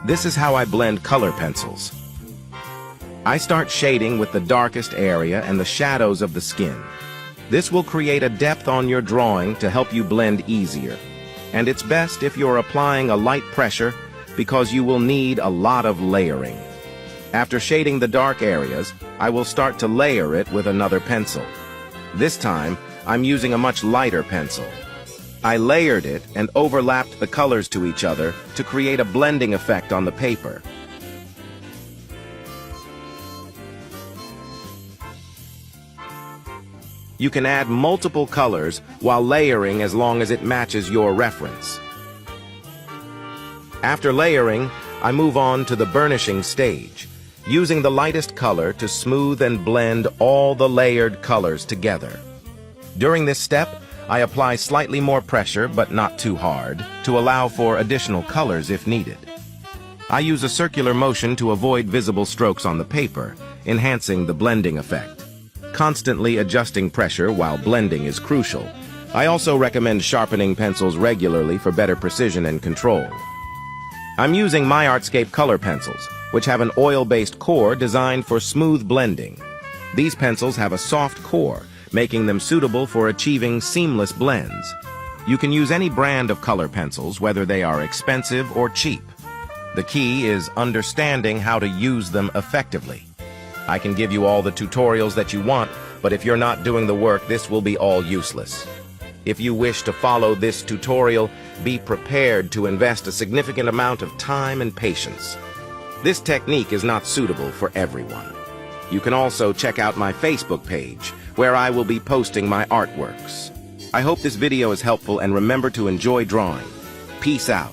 This is how I blend color pencils. I start shading with the darkest area and the shadows of the skin. This will create a depth on your drawing to help you blend easier. And it's best if you're applying a light pressure because you will need a lot of layering. After shading the dark areas, I will start to layer it with another pencil. This time, I'm using a much lighter pencil. I layered it and overlapped the colors to each other to create a blending effect on the paper. You can add multiple colors while layering as long as it matches your reference. After layering, I move on to the burnishing stage, using the lightest color to smooth and blend all the layered colors together. During this step, I apply slightly more pressure, but not too hard, to allow for additional colors if needed. I use a circular motion to avoid visible strokes on the paper, enhancing the blending effect. Constantly adjusting pressure while blending is crucial. I also recommend sharpening pencils regularly for better precision and control. I'm using my Artscape color pencils, which have an oil-based core designed for smooth blending. These pencils have a soft core, making them suitable for achieving seamless blends. You can use any brand of color pencils, whether they are expensive or cheap. The key is understanding how to use them effectively. I can give you all the tutorials that you want, but if you're not doing the work, this will be all useless. If you wish to follow this tutorial, be prepared to invest a significant amount of time and patience. This technique is not suitable for everyone. You can also check out my Facebook page, where I will be posting my artworks. I hope this video is helpful and remember to enjoy drawing. Peace out.